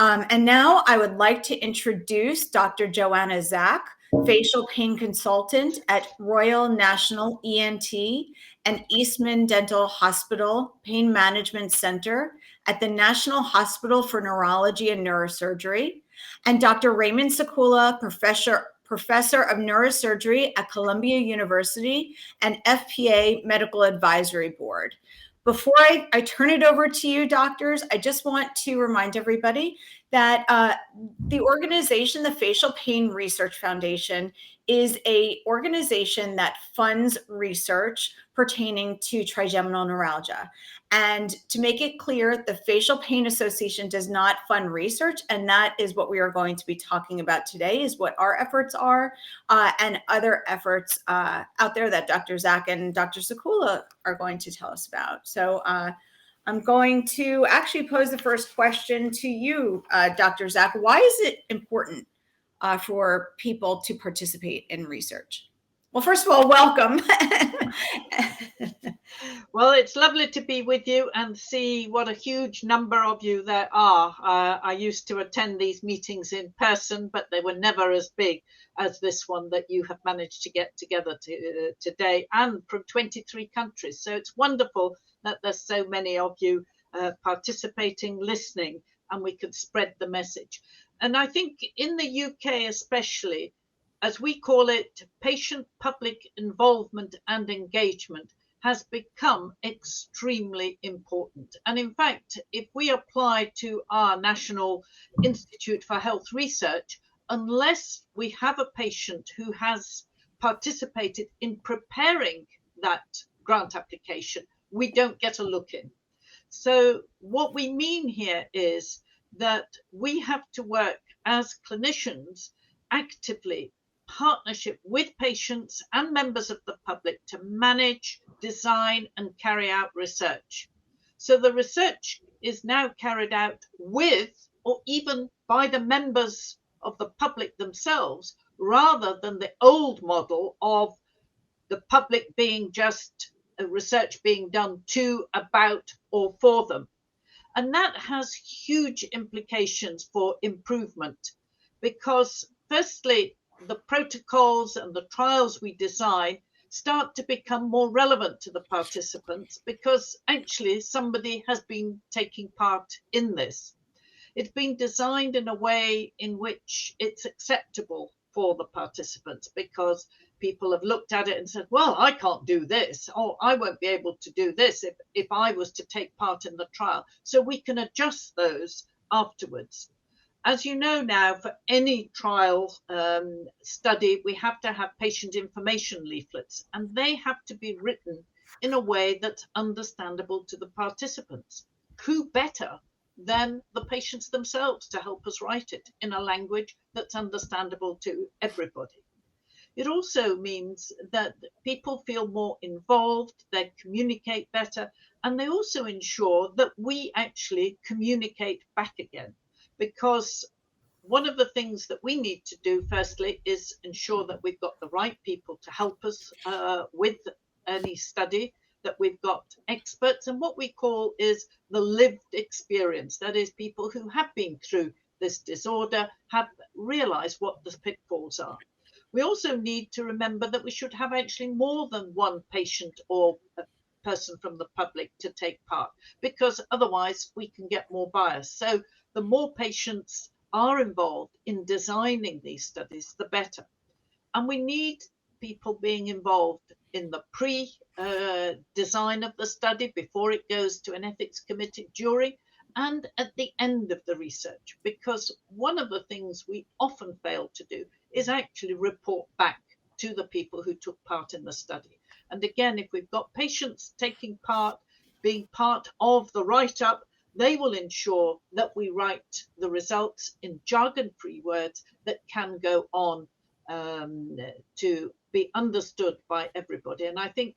And now I would like to introduce Dr. Joanna Zach, facial pain consultant at Royal National ENT and Eastman Dental Hospital Pain Management Center at the National Hospital for Neurology and Neurosurgery, and Dr. Raymond Sakula, Professor of Neurosurgery at Columbia University and FPA Medical Advisory Board. Before I turn it over to you, doctors, I just want to remind everybody that the organization, the Facial Pain Research Foundation, is an organization that funds research pertaining to trigeminal neuralgia. And to make it clear, the Facial Pain Association does not fund research, and that is what we are going to be talking about today, is what our efforts are and other efforts out there that Dr. Zach and Dr. Sakula are going to tell us about. So I'm going to actually pose the first question to you, Dr. Zach. Why is it important for people to participate in research? Well, first of all, welcome. Well, it's lovely to be with you and see what a huge number of you there are. I used to attend these meetings in person, but they were never as big as this one that you have managed to get together today, and from 23 countries. So it's wonderful that there's so many of you participating, listening, and we can spread the message. And I think in the UK especially, as we call it, patient-public involvement and engagement has become extremely important. And in fact, if we apply to our National Institute for Health Research, unless we have a patient who has participated in preparing that grant application, we don't get a look in. So what we mean here is that we have to work as clinicians actively, partnership with patients and members of the public to manage, design, and carry out research. So the research is now carried out with or even by the members of the public themselves, rather than the old model of the public being just research being done to, about, or for them. And that has huge implications for improvement, because firstly, the protocols and the trials we design start to become more relevant to the participants, because actually somebody has been taking part in this. It's been designed in a way in which it's acceptable for the participants, because people have looked at it and said, well, I can't do this, or I won't be able to do this if I was to take part in the trial. So we can adjust those afterwards. As you know now, for any trial study, we have to have patient information leaflets, and they have to be written in a way that's understandable to the participants. Who better than the patients themselves to help us write it in a language that's understandable to everybody? It also means that people feel more involved, they communicate better, and they also ensure that we actually communicate back again. Because one of the things that we need to do, firstly, is ensure that we've got the right people to help us with any study, that we've got experts, and what we call is the lived experience. That is, people who have been through this disorder, have realized what the pitfalls are. We also need to remember that we should have actually more than one patient or a person from the public to take part, because otherwise we can get more bias. So the more patients are involved in designing these studies, the better. And we need people being involved in the pre-design of the study, before it goes to an ethics committee, during, and at the end of the research. Because one of the things we often fail to do is actually report back to the people who took part in the study. And again, if we've got patients taking part, being part of the write-up, they will ensure that we write the results in jargon-free words that can go on to be understood by everybody. And I think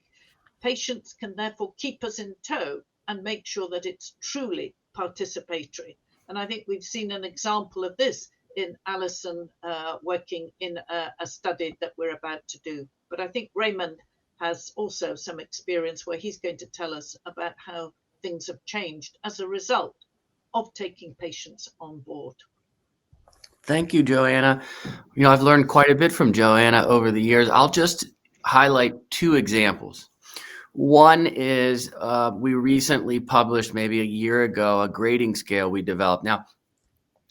patients can therefore keep us in tow and make sure that it's truly participatory. And I think we've seen an example of this in Alison working in a study that we're about to do. But I think Raymond has also some experience where he's going to tell us about how things have changed as a result. of taking patients on board. Thank you, Joanna. I've learned quite a bit from Joanna over the years. I'll just highlight two examples. One is we recently published, maybe a year ago, a grading scale we developed. Now,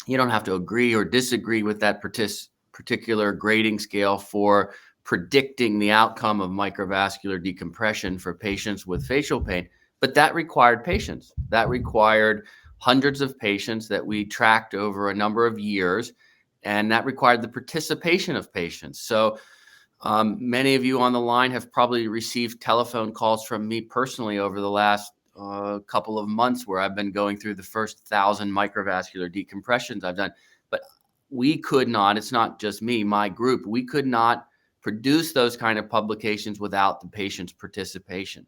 you don't have to agree or disagree with that particular grading scale for predicting the outcome of microvascular decompression for patients with facial pain, but that required patience. That required hundreds of patients that we tracked over a number of years, and that required the participation of patients. So many of you on the line have probably received telephone calls from me personally over the last couple of months where I've been going through the first 1,000 microvascular decompressions I've done. But we could not, it's not just me, my group, we could not produce those kind of publications without the patient's participation.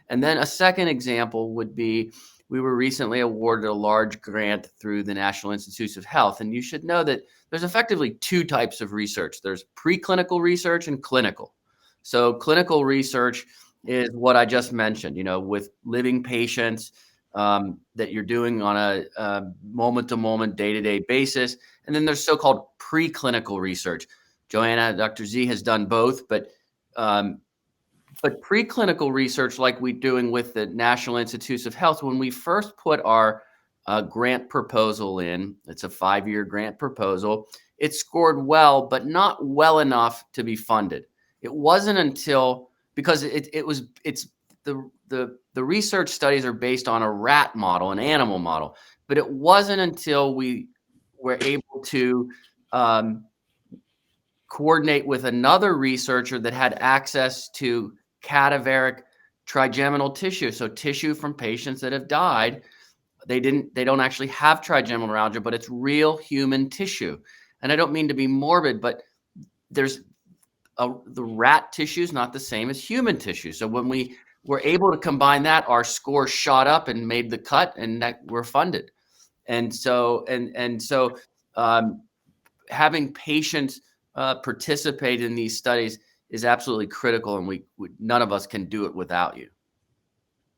And then a second example would be, we were recently awarded a large grant through the National Institutes of Health. And you should know that there's effectively two types of research. There's preclinical research and clinical. So clinical research is what I just mentioned, with living patients that you're doing on a moment-to-moment, day-to-day basis. And then there's so-called preclinical research. Joanna, Dr. Z has done both, but preclinical research, like we're doing with the National Institutes of Health, when we first put our grant proposal in, it's a 5-year grant proposal, it scored well, but not well enough to be funded. It wasn't until, because the research studies are based on a rat model, an animal model, but it wasn't until we were able to coordinate with another researcher that had access to cadaveric trigeminal tissue, so tissue from patients that have died. They don't actually have trigeminal neuralgia, but it's real human tissue. And I don't mean to be morbid, but the rat tissue is not the same as human tissue. So when we were able to combine that, our score shot up and made the cut, and that we're funded. And so having patients participate in these studies is absolutely critical, and none of us can do it without you.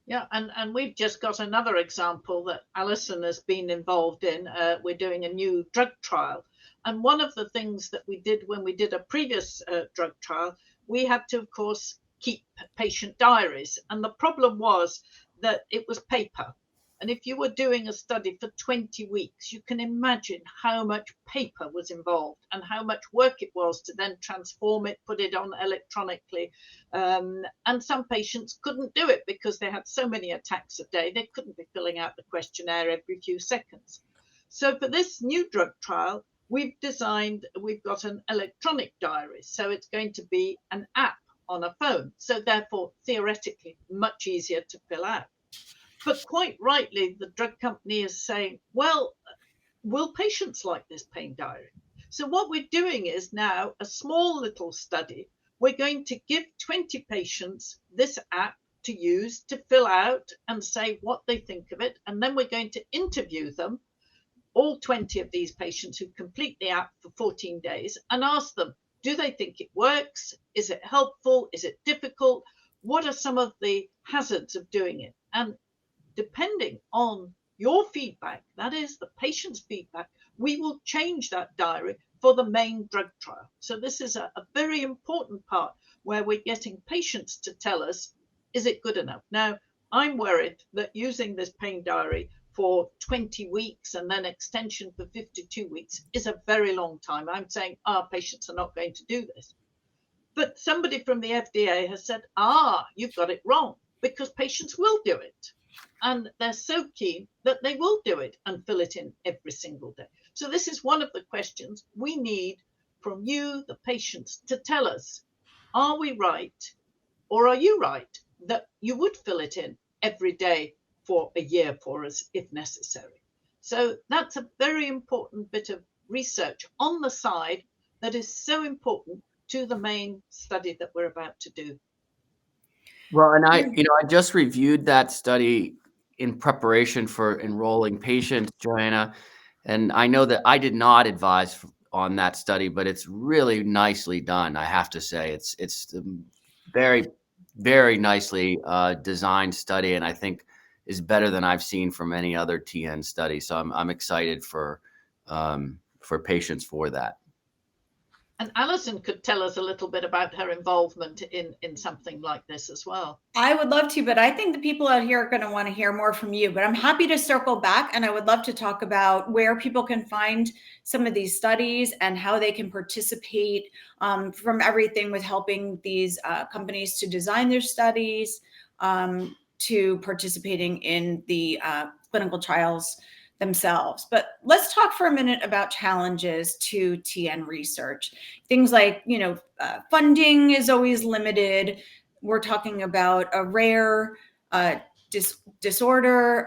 Yeah, and we've just got another example that Alison has been involved in. We're doing a new drug trial. And one of the things that we did when we did a previous drug trial, we had to, of course, keep patient diaries. And the problem was that it was paper. And if you were doing a study for 20 weeks, you can imagine how much paper was involved and how much work it was to then transform it, put it on electronically. And some patients couldn't do it because they had so many attacks a day, they couldn't be filling out the questionnaire every few seconds. So for this new drug trial, we've got an electronic diary. So it's going to be an app on a phone. So therefore, theoretically, much easier to fill out. But quite rightly, the drug company is saying, well, will patients like this pain diary? So what we're doing is now a small little study. We're going to give 20 patients this app to use to fill out and say what they think of it. And then we're going to interview them, all 20 of these patients who complete the app for 14 days, and ask them, do they think it works? Is it helpful? Is it difficult? What are some of the hazards of doing it? And depending on your feedback, that is the patient's feedback, we will change that diary for the main drug trial. So this is a very important part where we're getting patients to tell us, is it good enough? Now, I'm worried that using this pain diary for 20 weeks and then extension for 52 weeks is a very long time. I'm saying our patients are not going to do this. But somebody from the FDA has said, you've got it wrong, because patients will do it. And they're so keen that they will do it and fill it in every single day. So this is one of the questions we need from you, the patients, to tell us, are we right, or are you right, that you would fill it in every day for a year for us if necessary? So that's a very important bit of research on the side that is so important to the main study that we're about to do. Well, and I just reviewed that study in preparation for enrolling patients, Joanna, and I know that I did not advise on that study, but it's really nicely done. I have to say, it's very, very nicely designed study, and I think better than I've seen from any other TN study. So I'm excited for patients for that. And Alison could tell us a little bit about her involvement in something like this as well. I would love to, but I think the people out here are going to want to hear more from you. But I'm happy to circle back, and I would love to talk about where people can find some of these studies and how they can participate, from everything with helping these companies to design their studies, to participating in the clinical trials themselves. But let's talk for a minute about challenges to TN research. Things like, funding is always limited. We're talking about a rare disorder,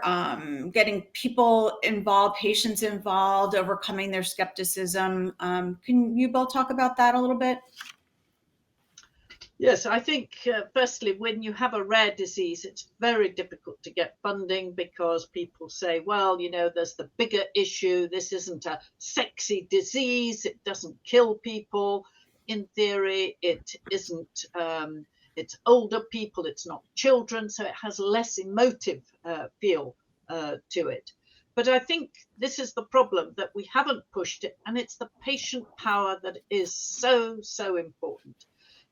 getting people involved, patients involved, overcoming their skepticism. Can you both talk about that a little bit? Yes, I think firstly, when you have a rare disease, it's very difficult to get funding because people say, well, there's the bigger issue. This isn't a sexy disease. It doesn't kill people. In theory, it isn't, it's older people. It's not children. So it has less emotive feel to it. But I think this is the problem, that we haven't pushed it. And it's the patient power that is so, so important.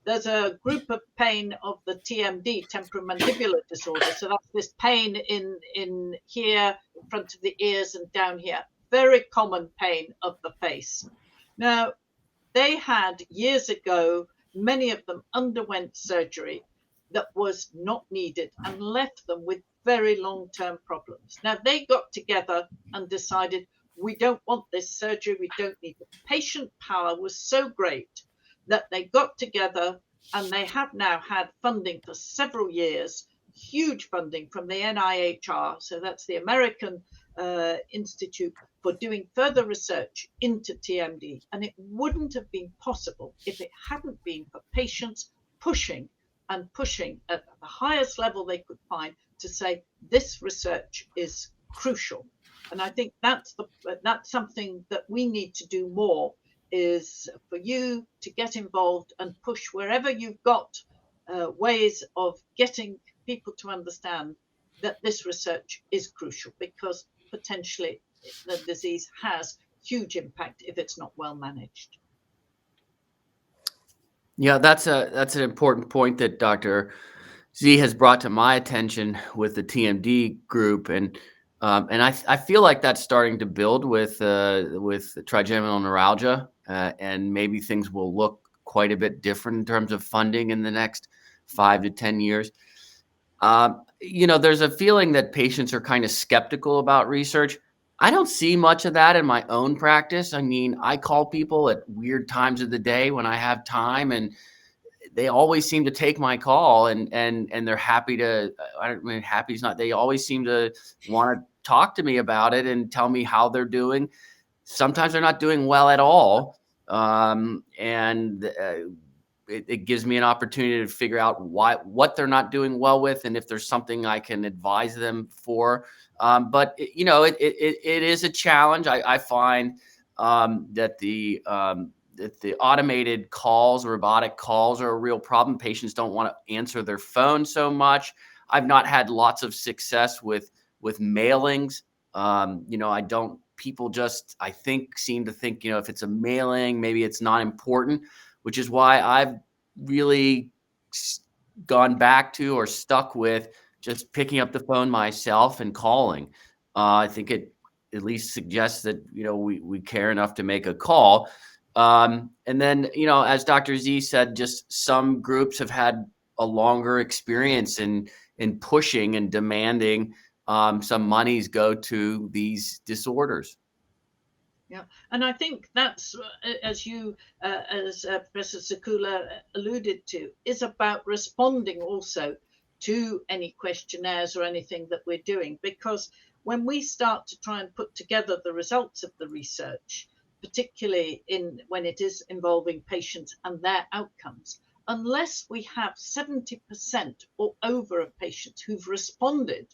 There's a group of pain of the TMD, temporomandibular disorder. So that's this pain in here, in front of the ears and down here. Very common pain of the face. Now, they had years ago, many of them underwent surgery that was not needed and left them with very long-term problems. Now, they got together and decided, we don't want this surgery, we don't need it. Patient power was so great that they got together, and they have now had funding for several years, huge funding from the NIHR, so that's the American Institute for doing further research into TMD. And it wouldn't have been possible if it hadn't been for patients pushing at the highest level they could find to say, this research is crucial. And I think that's something that we need to do more, is for you to get involved and push wherever you've got ways of getting people to understand that this research is crucial, because potentially the disease has huge impact if it's not well managed. Yeah, that's an important point that Dr. Z has brought to my attention with the TMD group, and I feel like that's starting to build with trigeminal neuralgia, and maybe things will look quite a bit different in terms of funding in the next 5 to 10 years. There's a feeling that patients are kind of skeptical about research. I don't see much of that in my own practice. I mean, I call people at weird times of the day when I have time, and they always seem to take my call, and they're happy to, I don't mean happy is not, they always seem to want to talk to me about it and tell me how they're doing. Sometimes they're not doing well at all. It gives me an opportunity to figure out what they're not doing well with, and if there's something I can advise them for. But it is a challenge. I find that the automated calls, robotic calls, are a real problem. Patients don't want to answer their phone so much. I've not had lots of success with mailings. People just, I think, seem to think, if it's a mailing, maybe it's not important, which is why I've really gone back to, or stuck with, just picking up the phone myself and calling. I think it at least suggests that, we care enough to make a call. And then, as Dr. Z said, just some groups have had a longer experience in pushing and demanding some monies go to these disorders. Yeah, and I think that's, as Professor Sakula alluded to, is about responding also to any questionnaires or anything that we're doing. Because when we start to try and put together the results of the research, particularly when it is involving patients and their outcomes, unless we have 70% or over of patients who've responded,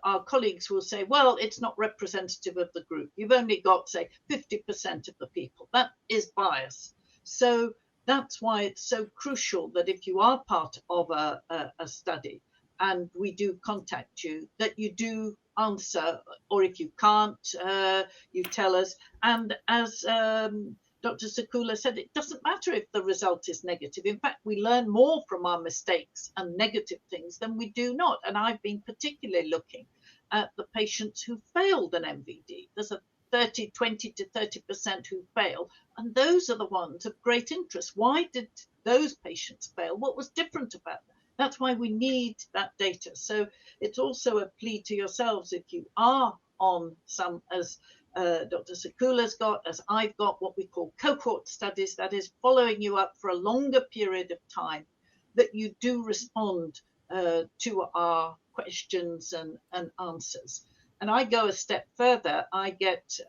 our colleagues will say, well, it's not representative of the group. You've only got, say, 50% of the people. That is bias. So that's why it's so crucial that if you are part of a study, and we do contact you, that you do answer, or if you can't, you tell us. And as Dr. Sakula said, it doesn't matter if the result is negative. In fact, we learn more from our mistakes and negative things than we do not. And I've been particularly looking at the patients who failed an MVD. There's a 20 to 30% who fail, and those are the ones of great interest. Why did those patients fail? What was different about them? That's why we need that data. So it's also a plea to yourselves, if you are on some, as Dr. Sakula's got, as I've got, what we call cohort studies, that is following you up for a longer period of time, that you do respond to our questions and answers. And I go a step further. I get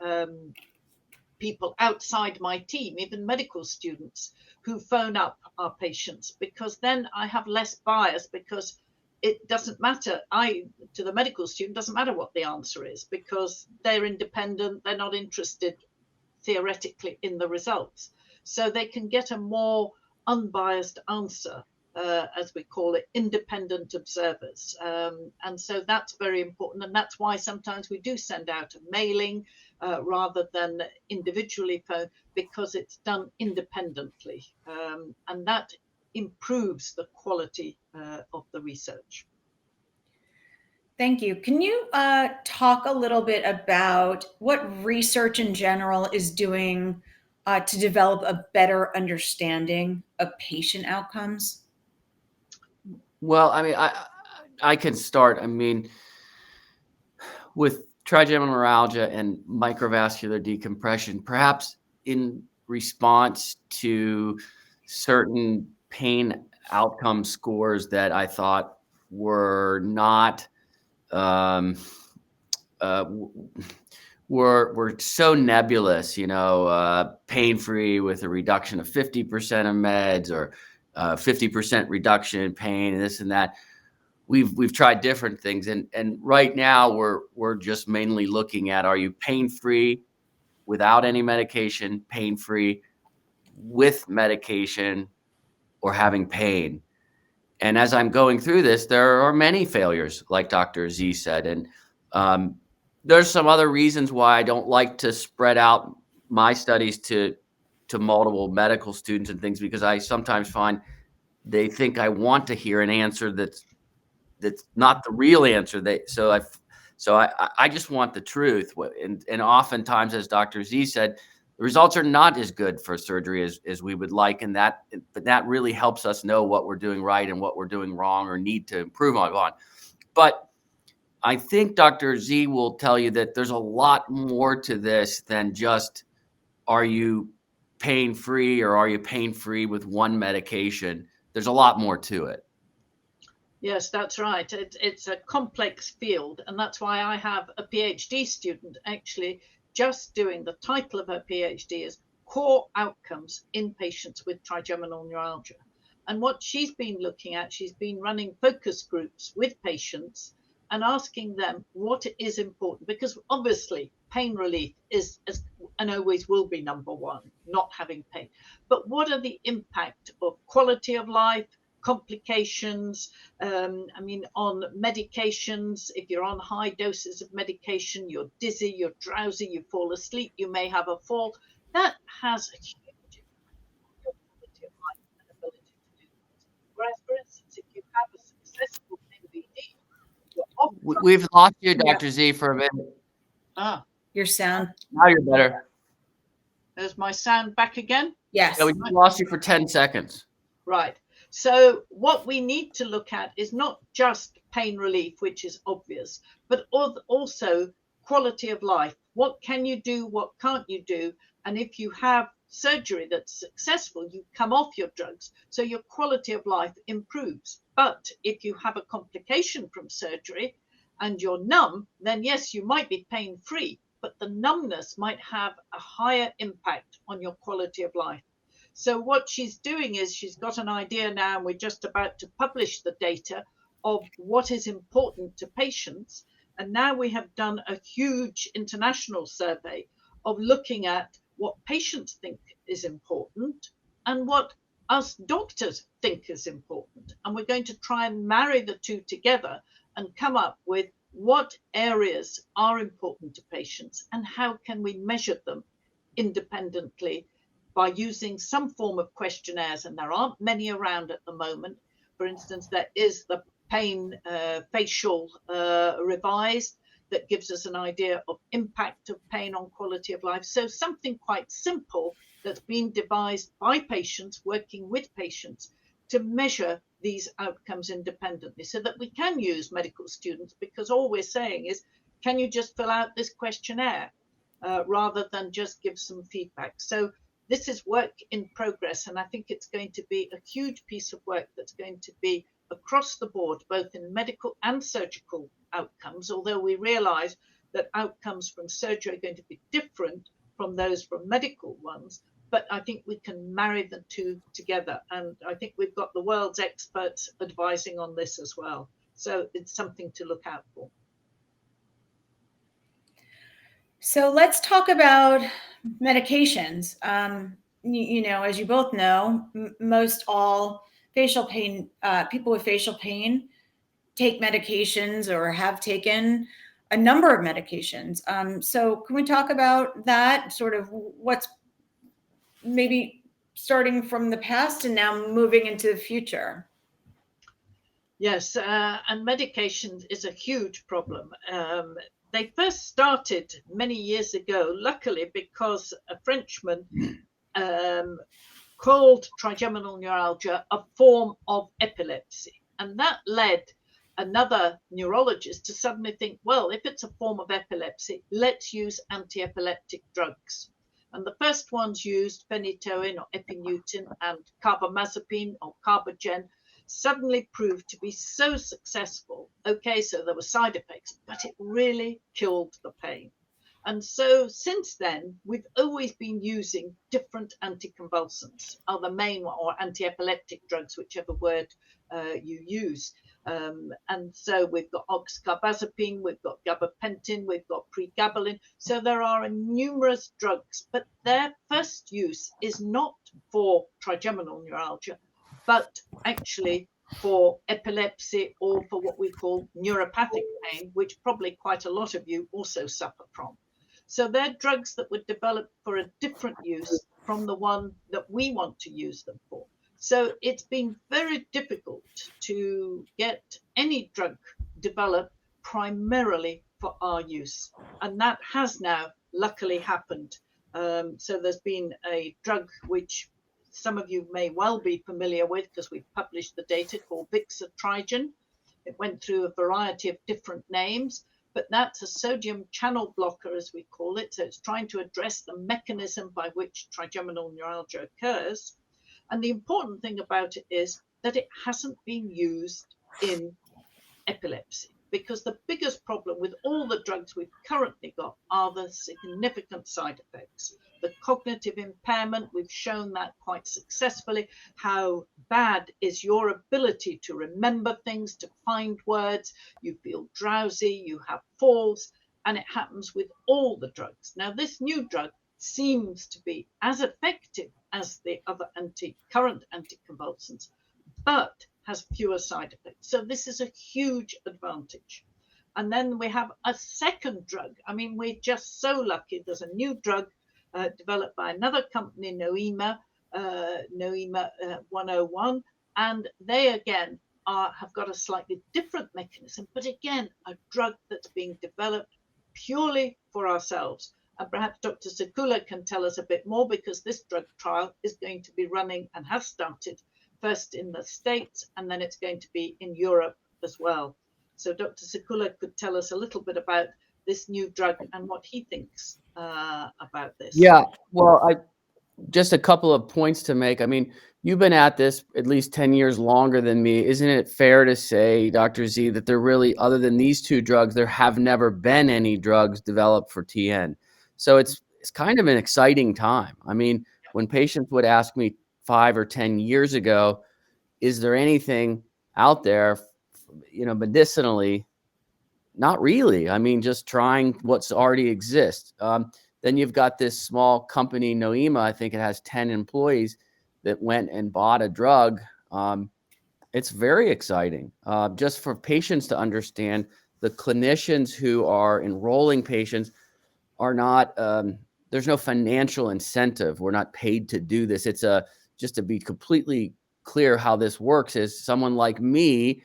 people outside my team, even medical students, who phone up our patients, because then I have less bias, because it doesn't matter. To the medical student, doesn't matter what the answer is, because they're independent, they're not interested theoretically in the results. So they can get a more unbiased answer, as we call it, independent observers. And so that's very important. And that's why sometimes we do send out a mailing rather than individually phone, because it's done independently. And that improves the quality of the research. Thank you. Can you talk a little bit about what research in general is doing to develop a better understanding of patient outcomes? Well, I mean, I can start. I mean, with trigeminal neuralgia and microvascular decompression, perhaps in response to certain pain outcome scores that I thought were not were so nebulous, pain-free with a reduction of 50% of meds, or 50% reduction in pain, and this and that. We've tried different things, and right now we're just mainly looking at, are you pain-free without any medication, pain-free with medication, or having pain? And as I'm going through this, there are many failures, like Dr. Z said, and there's some other reasons why I don't like to spread out my studies to multiple medical students and things, because I sometimes find they think I want to hear an answer that's not the real answer. So I just want the truth. And oftentimes, as Dr. Z said, the results are not as good for surgery as we would like, but that really helps us know what we're doing right and what we're doing wrong or need to improve on. But I think Dr. Z will tell you that there's a lot more to this than just, are you pain-free or are you pain-free with one medication? There's a lot more to it. Yes, that's right. It's a complex field, and that's why I have a PhD student actually just doing, the title of her PhD is Core Outcomes in Patients with Trigeminal Neuralgia. And what she's been looking at, she's been running focus groups with patients and asking them what is important, because obviously pain relief is and always will be number one, not having pain. But what are the impact of quality of life, complications, on medications? If you're on high doses of medication, you're dizzy, you're drowsy, you fall asleep, you may have a fall. That has a huge impact on your quality of life and ability to do things. Whereas, for instance, if you have a successful MVD, we've lost you, Dr. Z, for a minute. Your sound. Now you're better. Is my sound back again? Yes. Yeah, we lost you for 10 seconds. Right. So what we need to look at is not just pain relief, which is obvious, but also quality of life. What can you do? What can't you do? And if you have surgery that's successful, you come off your drugs, so your quality of life improves. But if you have a complication from surgery and you're numb, then yes, you might be pain-free, but the numbness might have a higher impact on your quality of life. So what she's doing is she's got an idea now, and we're just about to publish the data of what is important to patients. And now we have done a huge international survey of looking at what patients think is important and what us doctors think is important. And we're going to try and marry the two together and come up with what areas are important to patients and how can we measure them independently by using some form of questionnaires. And there aren't many around at the moment. For instance, there is the pain facial revised that gives us an idea of impact of pain on quality of life. So something quite simple that's been devised by patients, working with patients, to measure these outcomes independently so that we can use medical students, because all we're saying is, can you just fill out this questionnaire rather than just give some feedback? So this is work in progress, and I think it's going to be a huge piece of work that's going to be across the board, both in medical and surgical outcomes, although we realize that outcomes from surgery are going to be different from those from medical ones. But I think we can marry the two together. And I think we've got the world's experts advising on this as well. So it's something to look out for. So let's talk about medications. You know, as you both know, most all facial pain, people with facial pain take medications or have taken a number of medications. So can we talk about that, sort of what's maybe starting from the past and now moving into the future? Yes, and medication is a huge problem. They first started many years ago, luckily, because a Frenchman called trigeminal neuralgia a form of epilepsy. And that led another neurologist to suddenly think, well, if it's a form of epilepsy, let's use anti-epileptic drugs. And the first ones used, phenytoin or epineutin and carbamazepine or Carbagen, suddenly proved to be so successful. Okay, so there were side effects, but it really killed the pain. And so since then, we've always been using different anticonvulsants, are the main one, or anti-epileptic drugs, whichever word you use. And so we've got oxcarbazepine, we've got gabapentin, we've got pregabalin. So there are numerous drugs, but their first use is not for trigeminal neuralgia, but actually for epilepsy or for what we call neuropathic pain, which probably quite a lot of you also suffer from. So they're drugs that were developed for a different use from the one that we want to use them for. So it's been very difficult to get any drug developed primarily for our use. And that has now luckily happened. So there's been a drug which some of you may well be familiar with because we've published the data, called Vixatrigen. It went through a variety of different names, but that's a sodium channel blocker, as we call it. So it's trying to address the mechanism by which trigeminal neuralgia occurs. And the important thing about it is that it hasn't been used in epilepsy, because the biggest problem with all the drugs we've currently got are the significant side effects. The cognitive impairment, we've shown that quite successfully. How bad is your ability to remember things, to find words? You feel drowsy, you have falls, and it happens with all the drugs. Now, this new drug seems to be as effective as the other current anticonvulsants, but has fewer side effects. So this is a huge advantage. And then we have a second drug. I mean, we're just so lucky. There's a new drug developed by another company, Noema 101, and they again have got a slightly different mechanism, but again, a drug that's being developed purely for ourselves. And perhaps Dr. Sekula can tell us a bit more, because this drug trial is going to be running and has started first in the States, and then it's going to be in Europe as well. So Dr. Sekula could tell us a little bit about this new drug and what he thinks about this. Yeah, well, just a couple of points to make. I mean, you've been at this at least 10 years longer than me. Isn't it fair to say, Dr. Z, that there really, other than these two drugs, there have never been any drugs developed for TN? So it's kind of an exciting time. I mean, when patients would ask me 5 or 10 years ago, is there anything out there, medicinally? Not really. I mean, just trying what's already exists. Then you've got this small company, Noema, I think it has 10 employees. that went and bought a drug. It's very exciting, just for patients to understand. The clinicians who are enrolling patients are not, there's no financial incentive. We're not paid to do this. It's just to be completely clear how this works is someone like me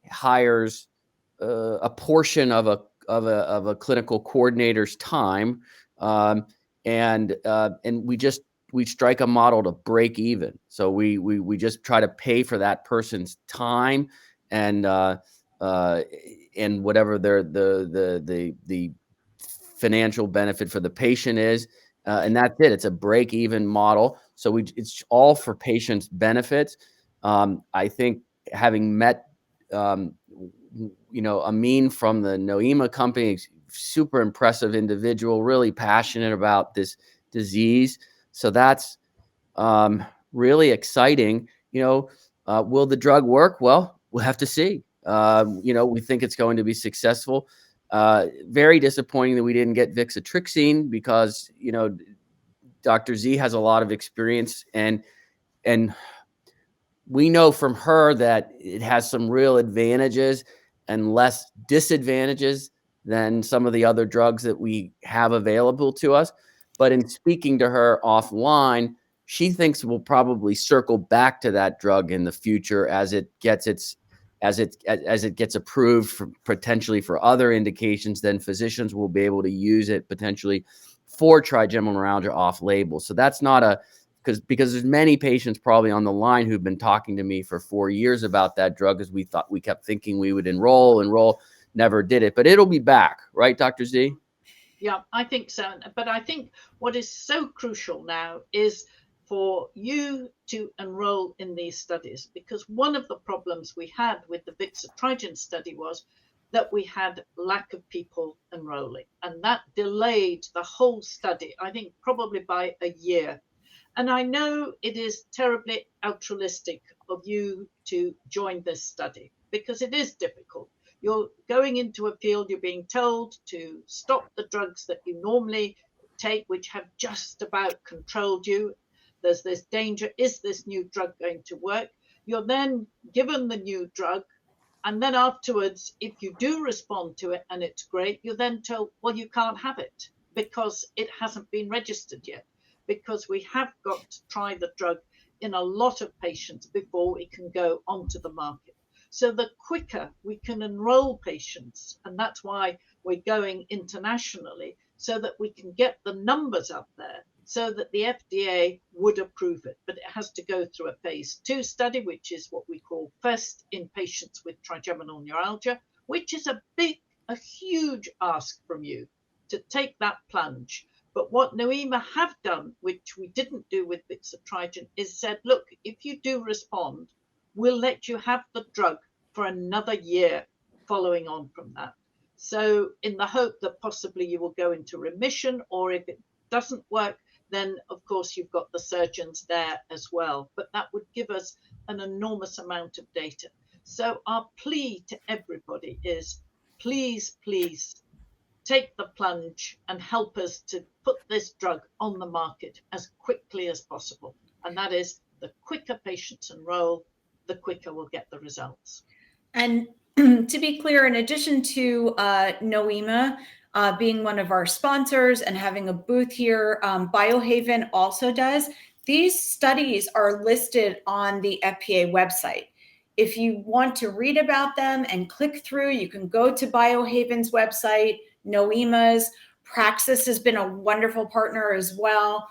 hires a portion of a clinical coordinator's time, and we strike a model to break even. So we just try to pay for that person's time and whatever the financial benefit for the patient is, and that's it. It's a break even model. So it's all for patients' benefits. I think having met Amin from the Noema company, super impressive individual, really passionate about this disease. So that's really exciting. Will the drug work? Well, we'll have to see. We think it's going to be successful. Very disappointing that we didn't get Vixatrixine because, Dr. Z has a lot of experience, and we know from her that it has some real advantages and less disadvantages than some of the other drugs that we have available to us. But in speaking to her offline, she thinks we'll probably circle back to that drug in the future as it gets approved potentially for other indications. Then physicians will be able to use it potentially for trigeminal neuralgia off label. So that's not because there's many patients probably on the line who've been talking to me for 4 years about that drug, because we kept thinking we would enroll, never did it, but it'll be back, right, Dr. Z? Yeah, I think so. But I think what is so crucial now is for you to enroll in these studies, because one of the problems we had with the Vixatrigine study was that we had lack of people enrolling, and that delayed the whole study, I think probably by a year. And I know it is terribly altruistic of you to join this study because it is difficult. You're going into a field, you're being told to stop the drugs that you normally take, which have just about controlled you. There's this danger. Is this new drug going to work? You're then given the new drug. And then afterwards, if you do respond to it and it's great, you're then told, well, you can't have it because it hasn't been registered yet, because we have got to try the drug in a lot of patients before we can go onto the market. So the quicker we can enroll patients, and that's why we're going internationally, so that we can get the numbers up there so that the FDA would approve it. But it has to go through a phase 2 study, which is what we call FIRST in patients with trigeminal neuralgia, which is a huge ask from you to take that plunge. But what Noema have done, which we didn't do with Vixatrigine, is said, look, if you do respond, we'll let you have the drug for another year following on from that. So in the hope that possibly you will go into remission, or if it doesn't work, then of course you've got the surgeons there as well. But that would give us an enormous amount of data. So our plea to everybody is, please, please, take the plunge and help us to put this drug on the market as quickly as possible. And that is, the quicker patients enroll, the quicker we'll get the results. And to be clear, in addition to Noema being one of our sponsors and having a booth here, Biohaven also does. These studies are listed on the FPA website. If you want to read about them and click through, you can go to Biohaven's website, Noema's. Praxis has been a wonderful partner as well.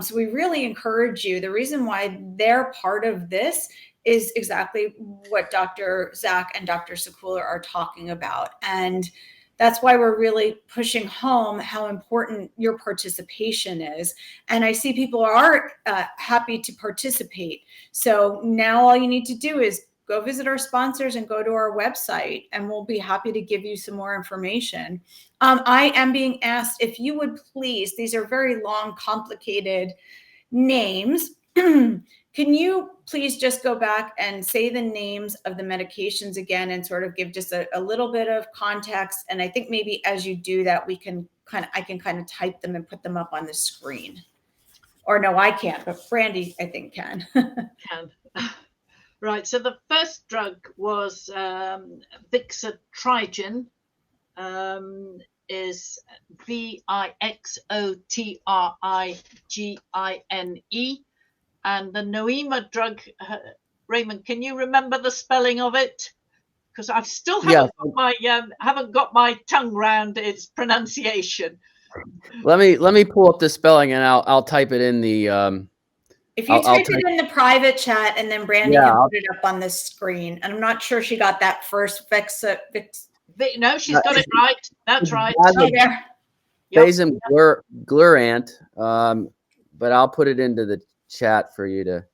So we really encourage you. The reason why they're part of this is exactly what Dr. Zach and Dr. Sekula are talking about. And that's why we're really pushing home how important your participation is. And I see people are happy to participate. So now all you need to do is go visit our sponsors and go to our website, and we'll be happy to give you some more information. I am being asked if you would please, these are very long, complicated names. Can you please just go back and say the names of the medications again and sort of give just a little bit of context? And I think maybe as you do that, I can kind of type them and put them up on the screen. Or no, I can't, but Brandy, I think, can. Can. Right, so the first drug was Vixotrigine, is Vixotrigine, and the Noema drug, Raymond, can you remember the spelling of it? Because I've still haven't got my tongue round its pronunciation. Let me pull up the spelling and I'll type it in the. If you type it in the private chat and then Brandy can put it up on the screen. And I'm not sure she got that first No, she's got it right. That's right. Glurant, but I'll put it into the chat for you to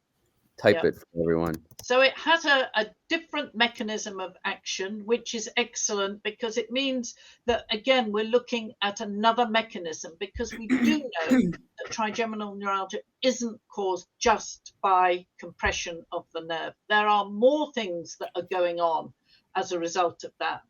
type it for everyone. So it has a different mechanism of action, which is excellent because it means that, again, we're looking at another mechanism, because we do know that trigeminal neuralgia isn't caused just by compression of the nerve. There are more things that are going on as a result of that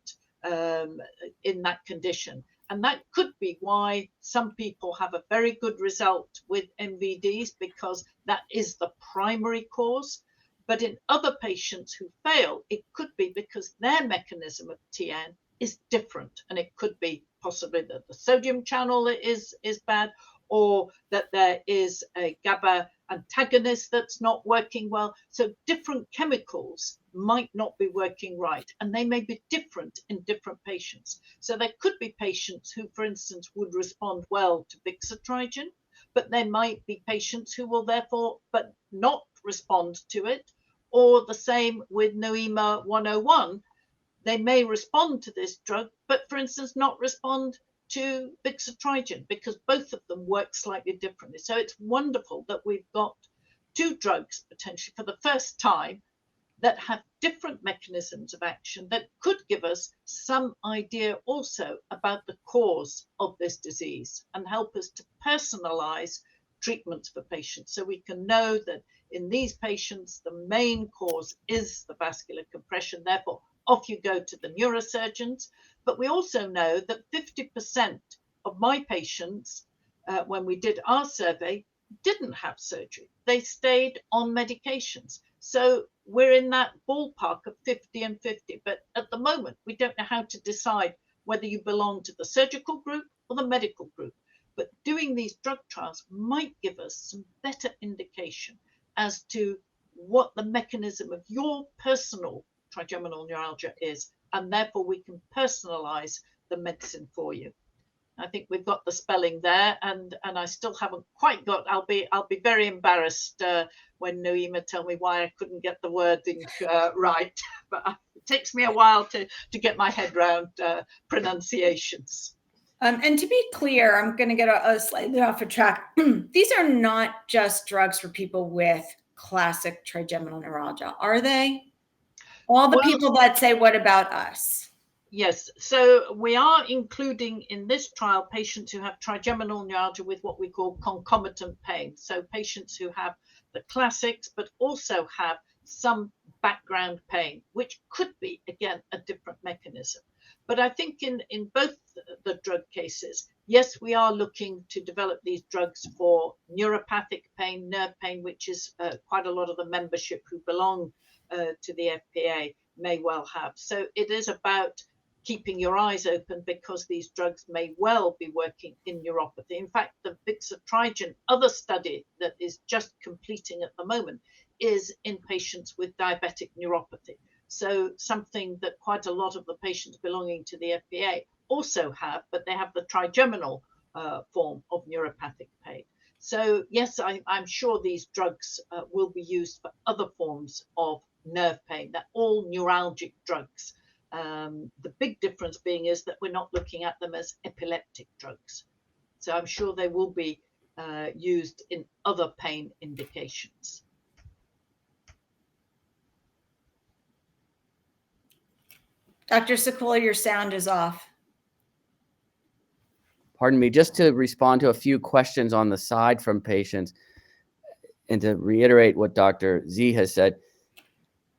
in that condition. And that could be why some people have a very good result with MVDs, because that is the primary cause. But in other patients who fail, it could be because their mechanism of TN is different. And it could be possibly that the sodium channel is bad, or that there is a GABA antagonist that's not working well. So different chemicals might not be working right, and they may be different in different patients. So there could be patients who, for instance, would respond well to Vixotrigine, but there might be patients who will therefore but not respond to it. Or the same with Noema 101. They may respond to this drug, but for instance, not respond to Vixotrigine, because both of them work slightly differently. So it's wonderful that we've got two drugs potentially for the first time that have different mechanisms of action that could give us some idea also about the cause of this disease and help us to personalize treatments for patients. So we can know that in these patients, the main cause is the vascular compression. Therefore, off you go to the neurosurgeons. But we also know that 50% of my patients, when we did our survey, didn't have surgery. They stayed on medications. So we're in that ballpark of 50 and 50. But at the moment, we don't know how to decide whether you belong to the surgical group or the medical group. But doing these drug trials might give us some better indication as to what the mechanism of your personal trigeminal neuralgia is, and therefore we can personalize the medicine for you. I think we've got the spelling there, and I still haven't quite got. I'll be very embarrassed when Noema tell me why I couldn't get the wording right. But it takes me a while to get my head around pronunciations. And to be clear, I'm going to get a slightly off a track. These are not just drugs for people with classic trigeminal neuralgia, are they? All the people that say, what about us? Yes. So we are including in this trial patients who have trigeminal neuralgia with what we call concomitant pain. So patients who have the classics, but also have some background pain, which could be, again, a different mechanism. But I think in both the drug cases, yes, we are looking to develop these drugs for neuropathic pain, nerve pain, which is quite a lot of the membership who belong to the FPA may well have. So it is about keeping your eyes open, because these drugs may well be working in neuropathy. In fact, the Vixotrigine other study that is just completing at the moment is in patients with diabetic neuropathy. So something that quite a lot of the patients belonging to the FPA also have, but they have the trigeminal form of neuropathic pain. So yes, I'm sure these drugs will be used for other forms of nerve pain. They're all neuralgic drugs. The big difference being is that we're not looking at them as epileptic drugs. So I'm sure they will be used in other pain indications. Dr. Sequoia, your sound is off. Pardon me, just to respond to a few questions on the side from patients and to reiterate what Dr. Z has said.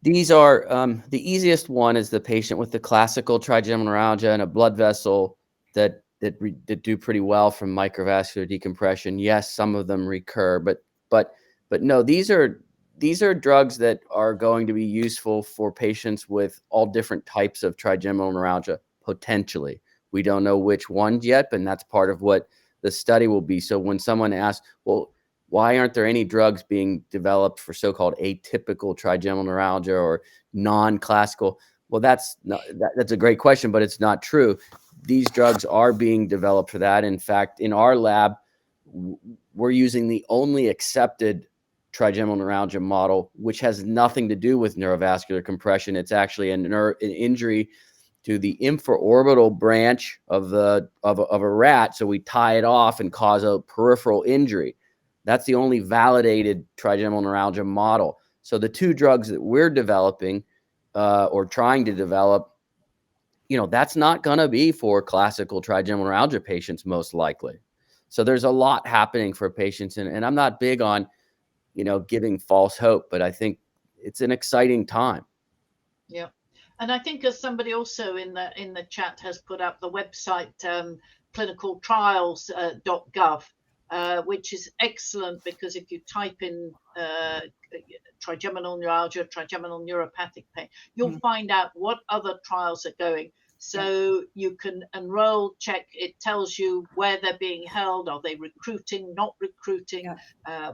These are, the easiest one is the patient with the classical trigeminal neuralgia and a blood vessel that that do pretty well from microvascular decompression. Yes, some of them recur, but no, these are drugs that are going to be useful for patients with all different types of trigeminal neuralgia, potentially. We don't know which ones yet, but that's part of what the study will be. So when someone asks, well, why aren't there any drugs being developed for so-called atypical trigeminal neuralgia or non-classical? Well, that's a great question, but it's not true. These drugs are being developed for that. In fact, in our lab, we're using the only accepted trigeminal neuralgia model, which has nothing to do with neurovascular compression. It's actually an injury to the infraorbital branch of a rat. So we tie it off and cause a peripheral injury. That's the only validated trigeminal neuralgia model. So the two drugs that we're developing or trying to develop, that's not going to be for classical trigeminal neuralgia patients, most likely. So there's a lot happening for patients. And I'm not big on, giving false hope, but I think it's an exciting time. Yeah. And I think, as somebody also in the chat has put up the website, Clinicaltrialsgov, which is excellent, because if you type in trigeminal neuralgia, trigeminal neuropathic pain, you'll find out what other trials are going. So you can enroll, check, it tells you where they're being held. Are they recruiting, not recruiting,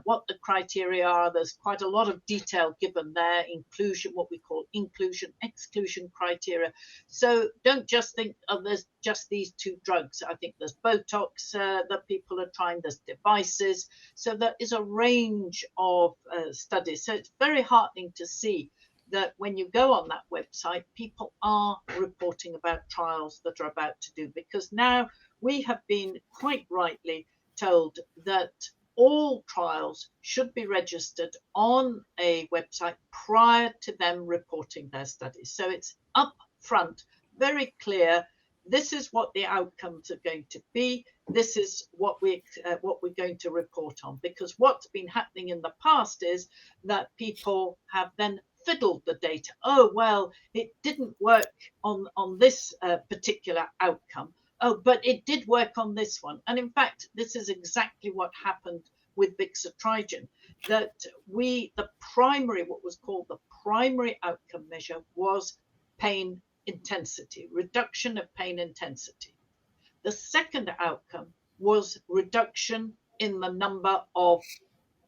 what the criteria are. There's quite a lot of detail given there, inclusion, what we call inclusion, exclusion criteria. So don't just think, oh, there's just these two drugs. I think there's Botox that people are trying, there's devices. So there is a range of studies. So it's very heartening to see that when you go on that website, people are reporting about trials that are about to do, because now we have been quite rightly told that all trials should be registered on a website prior to them reporting their studies. So it's up front, very clear. This is what the outcomes are going to be. This is what we're going to report on. Because what's been happening in the past is that people have then fiddled the data. Oh, well, it didn't work on this particular outcome. Oh, but it did work on this one. And in fact, this is exactly what happened with Vixatrigen, that what was called the primary outcome measure was pain intensity, reduction of pain intensity. The second outcome was reduction in the number of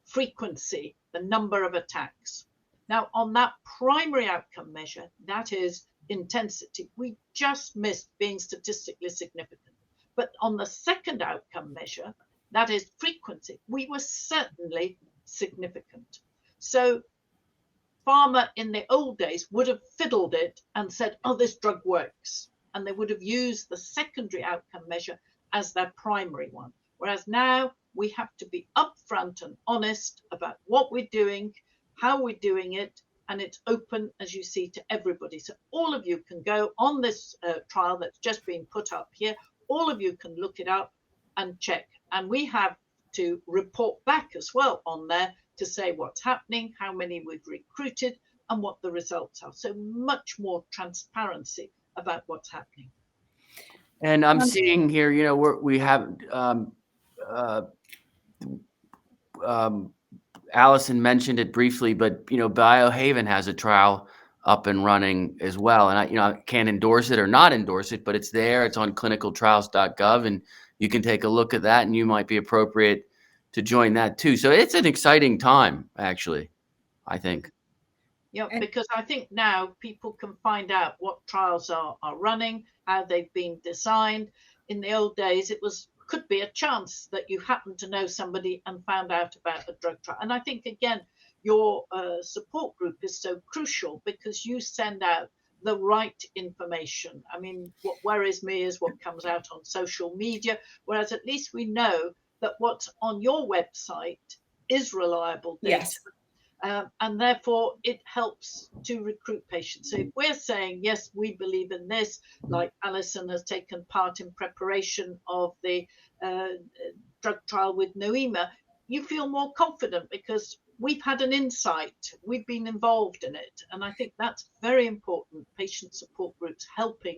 frequency, the number of attacks. Now, on that primary outcome measure, that is intensity, we just missed being statistically significant. But on the second outcome measure, that is frequency, we were certainly significant. So pharma in the old days would have fiddled it and said, oh, this drug works. And they would have used the secondary outcome measure as their primary one. Whereas now we have to be upfront and honest about what we're doing, how we're doing it, and it's open, as you see, to everybody. So all of you can go on this trial that's just been put up here. All of you can look it up and check. And we have to report back as well on there to say what's happening, how many we've recruited, and what the results are. So much more transparency about what's happening. And I'm seeing here, we have Allison mentioned it briefly, but Biohaven has a trial up and running as well. And I can't endorse it or not endorse it, but it's there. It's on clinicaltrials.gov, and you can take a look at that, and you might be appropriate to join that too. So it's an exciting time, actually, I think. Yeah, because I think now people can find out what trials are running, how they've been designed. In the old days, it could be a chance that you happened to know somebody and found out about a drug trial. And I think, again, your support group is so crucial, because you send out the right information. I mean, what worries me is what comes out on social media, whereas at least we know that what's on your website is reliable data. Yes. And therefore, it helps to recruit patients. So if we're saying, yes, we believe in this, like Alison has taken part in preparation of the drug trial with Noema, you feel more confident because we've had an insight, we've been involved in it. And I think that's very important, patient support groups helping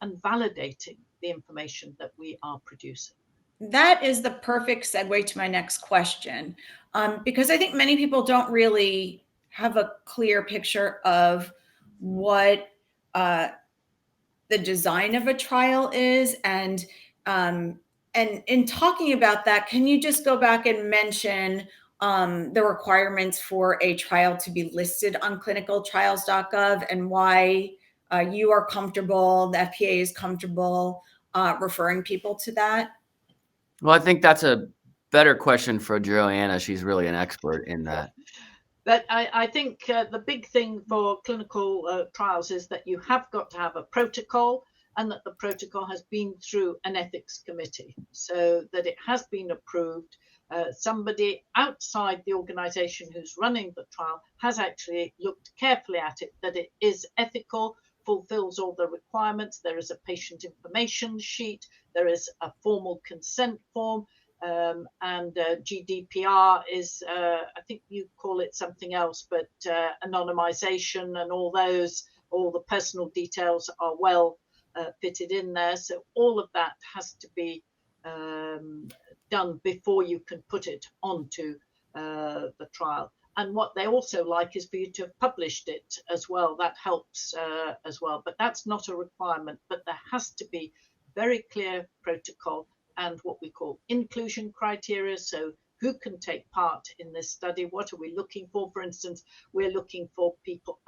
and validating the information that we are producing. That is the perfect segue to my next question, because I think many people don't really have a clear picture of what the design of a trial is. And in talking about that, can you just go back and mention the requirements for a trial to be listed on clinicaltrials.gov and why you are comfortable, the FPA is comfortable referring people to that? Well, I think that's a better question for Joanna. She's really an expert in that. But I think the big thing for clinical trials is that you have got to have a protocol, and that the protocol has been through an ethics committee, so that it has been approved. Somebody outside the organization who's running the trial has actually looked carefully at it, that it is ethical, fulfills all the requirements. There is a patient information sheet, there is a formal consent form, and GDPR is, I think you call it something else, but anonymization and all the personal details are well fitted in there. So all of that has to be done before you can put it onto the trial. And what they also like is for you to have published it as well. That helps as well, but that's not a requirement. But there has to be very clear protocol and what we call inclusion criteria. So who can take part in this study? What are we looking for? For instance, we're looking for people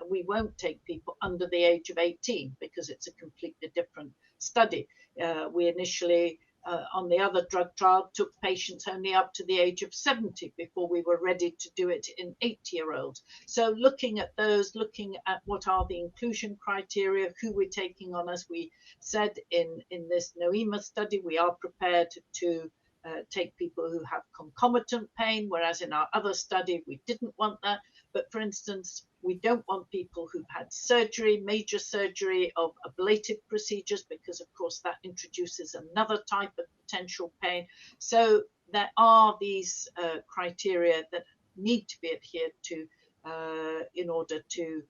we won't take people under the age of 18 because it's a completely different study. We initially on the other drug trial took patients only up to the age of 70 before we were ready to do it in 80-year-olds. So looking at those, looking at what are the inclusion criteria, who we're taking on, as we said in this NOEMA study, we are prepared to take people who have concomitant pain, whereas in our other study we didn't want that. But for instance, we don't want people who've had surgery, major surgery of ablative procedures, because of course that introduces another type of potential pain. So there are these criteria that need to be adhered to in order to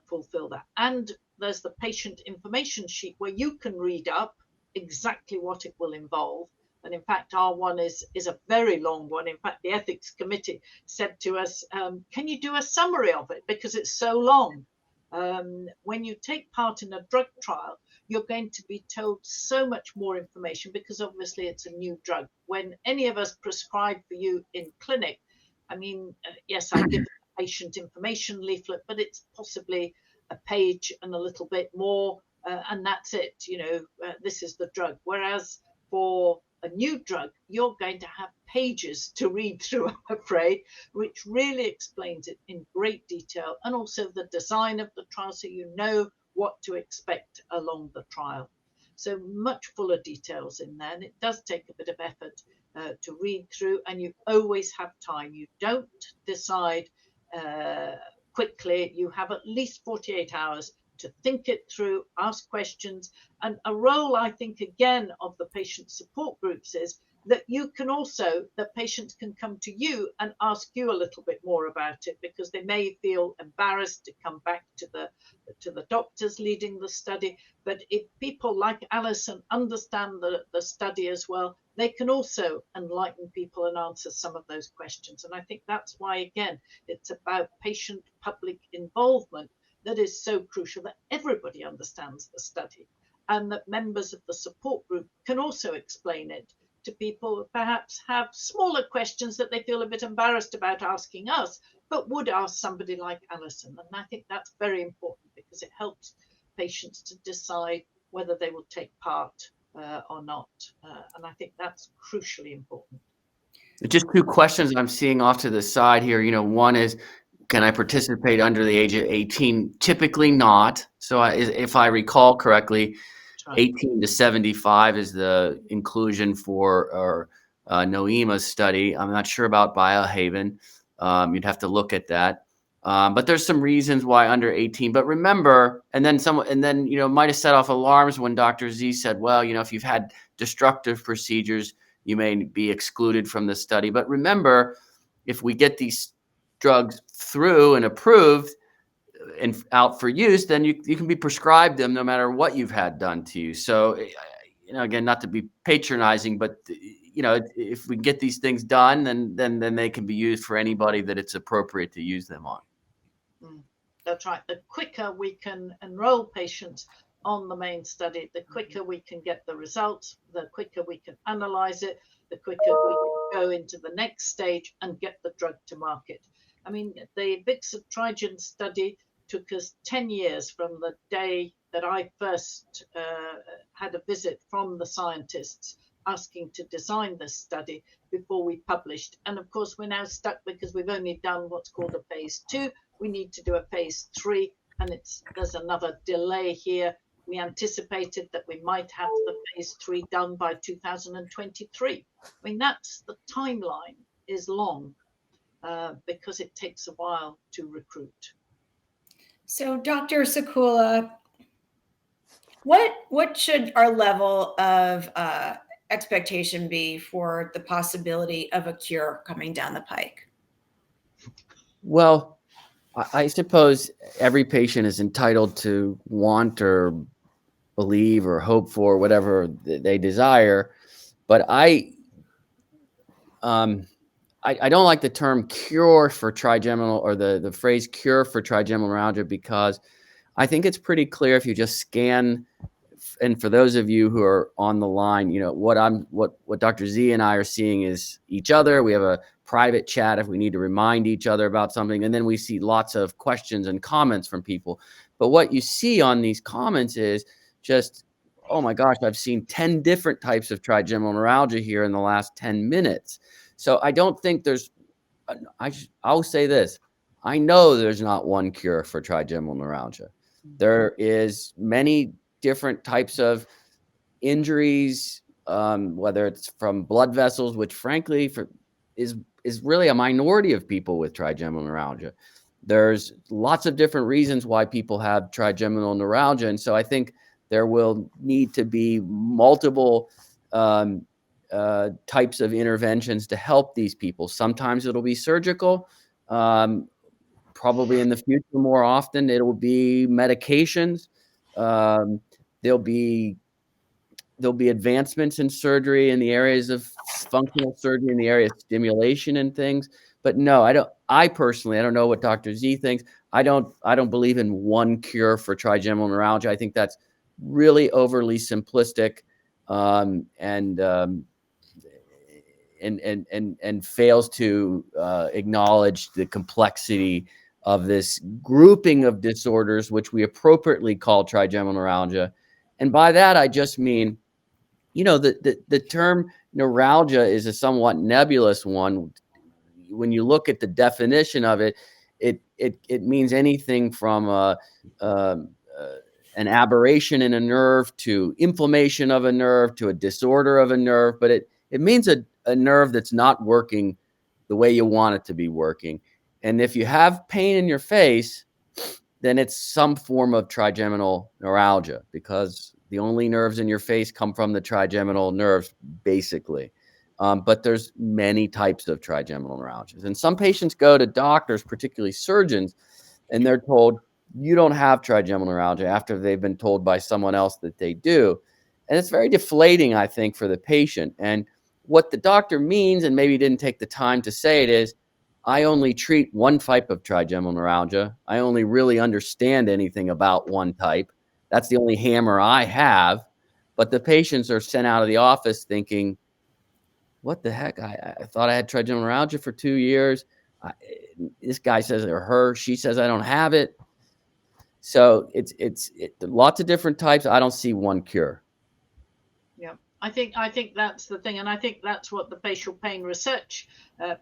fulfill that. And there's the patient information sheet where you can read up exactly what it will involve. And in fact, our one is a very long one. In fact, the ethics committee said to us, can you do a summary of it? Because it's so long. When you take part in a drug trial, you're going to be told so much more information because obviously it's a new drug. When any of us prescribe for you in clinic, I mean, yes, I give a patient information leaflet, but it's possibly a page and a little bit more, and that's it. You know, this is the drug. Whereas for a new drug, you're going to have pages to read through, I'm afraid, which really explains it in great detail, and also the design of the trial, so you know what to expect along the trial. So much fuller details in there, and it does take a bit of effort to read through, and you always have time. You don't decide quickly. You have at least 48 hours to think it through, ask questions. And a role, I think, again, of the patient support groups is that you can also, that patients can come to you and ask you a little bit more about it, because they may feel embarrassed to come back to the doctors leading the study. But if people like Alison understand the study as well, they can also enlighten people and answer some of those questions. And I think that's why, again, it's about patient public involvement that is so crucial, that everybody understands the study, and that members of the support group can also explain it to people who perhaps have smaller questions that they feel a bit embarrassed about asking us, but would ask somebody like Alison. And I think that's very important, because it helps patients to decide whether they will take part or not. And I think that's crucially important. Just two questions I'm seeing off to the side here. You know, one is, can I participate under the age of 18? Typically not. So if I recall correctly, 18 to 75 is the inclusion for our NOEMA study. I'm not sure about Biohaven. You'd have to look at that. But there's some reasons why under 18. But remember, and then you know, might have set off alarms when Dr. Z said, well, you know, if you've had destructive procedures, you may be excluded from the study. But remember, if we get these drugs through and approved, out for use, then you can be prescribed them no matter what you've had done to you. So, again, not to be patronizing, but if we can get these things done, then they can be used for anybody that it's appropriate to use them on. That's right. The quicker we can enroll patients on the main study, the quicker we can get the results, the quicker we can analyze it, the quicker we can go into the next stage and get the drug to market. I mean, the Vixatrigen study took us 10 years from the day that I first had a visit from the scientists asking to design this study before we published. And of course, we're now stuck because we've only done what's called a phase 2. We need to do a phase 3, and there's another delay here. We anticipated that we might have the phase 3 done by 2023. I mean, that's the timeline is long because it takes a while to recruit. So, Dr. Sakula, what should our level of expectation be for the possibility of a cure coming down the pike? Well, I suppose every patient is entitled to want or believe or hope for whatever they desire, but I don't like the term cure for trigeminal, or the phrase cure for trigeminal neuralgia, because I think it's pretty clear if you just scan. And for those of you who are on the line, what Dr. Z and I are seeing is each other. We have a private chat if we need to remind each other about something. And then we see lots of questions and comments from people. But what you see on these comments is just, oh my gosh, I've seen 10 different types of trigeminal neuralgia here in the last 10 minutes. So I don't think I'll say this. I know there's not one cure for trigeminal neuralgia. There is many different types of injuries, whether it's from blood vessels, which frankly is really a minority of people with trigeminal neuralgia. There's lots of different reasons why people have trigeminal neuralgia. And so I think there will need to be multiple types of interventions to help these people. Sometimes it'll be surgical. Probably in the future, more often, it will be medications. There'll be advancements in surgery in the areas of functional surgery, in the area of stimulation and things. But no, I personally don't know what Dr. Z thinks. I don't believe in one cure for trigeminal neuralgia. I think that's really overly simplistic, and fails to acknowledge the complexity of this grouping of disorders, which we appropriately call trigeminal neuralgia. And by that, I just mean, the term neuralgia is a somewhat nebulous one. When you look at the definition of it, it means anything from an aberration in a nerve to inflammation of a nerve to a disorder of a nerve. But it means a nerve that's not working the way you want it to be working. And if you have pain in your face, then it's some form of trigeminal neuralgia, because the only nerves in your face come from the trigeminal nerves, basically. But there's many types of trigeminal neuralgias. And some patients go to doctors, particularly surgeons, and they're told, you don't have trigeminal neuralgia, after they've been told by someone else that they do. And it's very deflating, I think, for the patient. And what the doctor means, and maybe didn't take the time to say it, is, I only treat one type of trigeminal neuralgia. I only really understand anything about one type. That's the only hammer I have. But the patients are sent out of the office thinking, what the heck? I thought I had trigeminal neuralgia for 2 years. This guy says, or she says I don't have it. So it's lots of different types. I don't see one cure. Yeah, I think that's the thing, and I think that's what the Facial Pain Research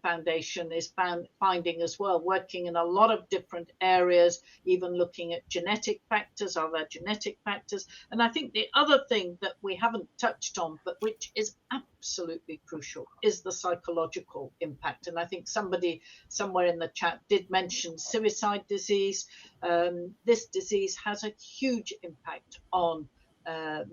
Foundation is finding as well, working in a lot of different areas, even looking at genetic factors. Are there genetic factors? And I think the other thing that we haven't touched on, but which is absolutely crucial, is the psychological impact. And I think somebody somewhere in the chat did mention suicide disease. This disease has a huge impact on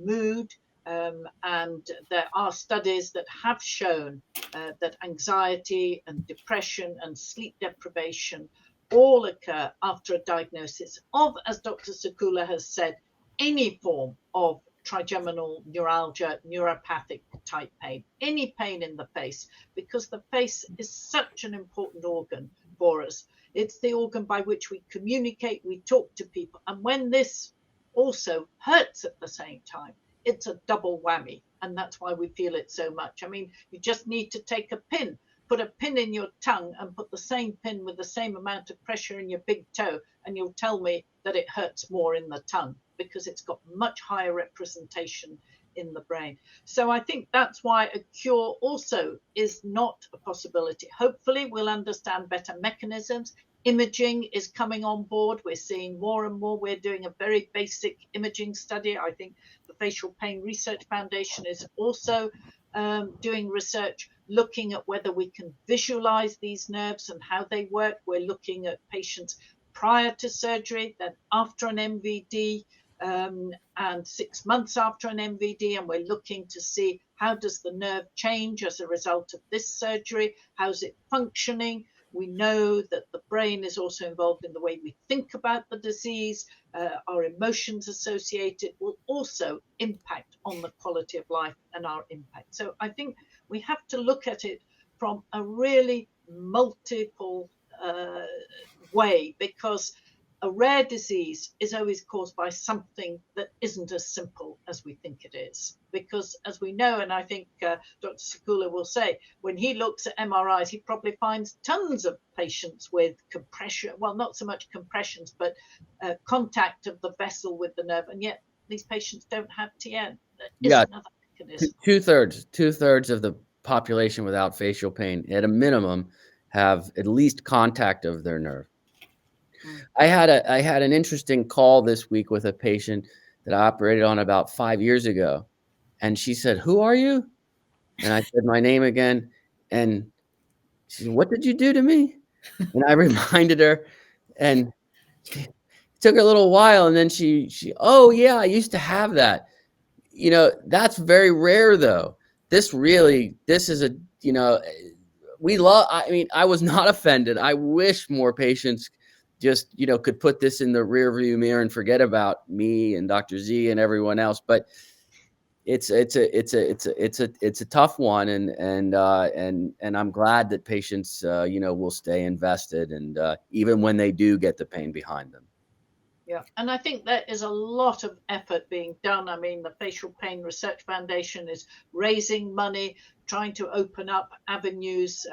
mood. And there are studies that have shown that anxiety and depression and sleep deprivation all occur after a diagnosis of, as Dr. Sakula has said, any form of trigeminal neuralgia, neuropathic type pain, any pain in the face, because the face is such an important organ for us. It's the organ by which we communicate, we talk to people. And when this also hurts at the same time, it's a double whammy. And that's why we feel it so much. I mean, you just need to take a pin, put a pin in your tongue and put the same pin with the same amount of pressure in your big toe, and you'll tell me that it hurts more in the tongue because it's got much higher representation in the brain. So I think that's why a cure also is not a possibility. Hopefully we'll understand better mechanisms. Imaging is coming on board. We're seeing more and more. We're doing a very basic imaging study. I think the Facial Pain Research Foundation is also doing research looking at whether we can visualize these nerves and how they work. We're looking at patients prior to surgery, then after an MVD, and 6 months after an MVD, and we're looking to see how does the nerve change as a result of this surgery, how's it functioning. We know that the brain is also involved in the way we think about the disease. Our emotions associated will also impact on the quality of life and our impact. So I think we have to look at it from a really multiple way, because a rare disease is always caused by something that isn't as simple as we think it is. Because as we know, and I think Dr. Sakula will say, when he looks at MRIs, he probably finds tons of patients with compression, well, not so much compressions, but contact of the vessel with the nerve. And yet these patients don't have TN. There is another mechanism. Two-thirds of the population without facial pain, at a minimum, have at least contact of their nerve. I had an interesting call this week with a patient that I operated on about 5 years ago. And she said, "Who are you?" And I said my name again. And she said, "What did you do to me?" And I reminded her, and it took her a little while. And then she, "Oh yeah, I used to have that." You know, that's very rare though. This is a, I mean, I was not offended. I wish more patients just, could put this in the rear view mirror and forget about me and Dr. Z and everyone else. But it's a tough one, and I'm glad that patients will stay invested, and even when they do get the pain behind them. Yeah, and I think there is a lot of effort being done. I mean, the Facial Pain Research Foundation is raising money, trying to open up avenues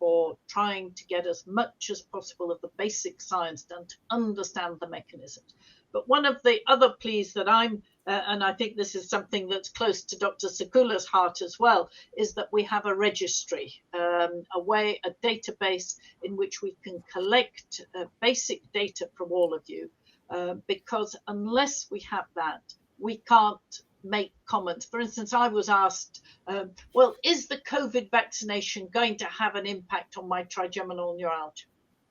for trying to get as much as possible of the basic science done to understand the mechanisms. But one of the other pleas that I'm, and I think this is something that's close to Dr. Sakula's heart as well, is that we have a registry, a database in which we can collect basic data from all of you. Because unless we have that, we can't make comments. For instance, I was asked, well, is the COVID vaccination going to have an impact on my trigeminal neuralgia?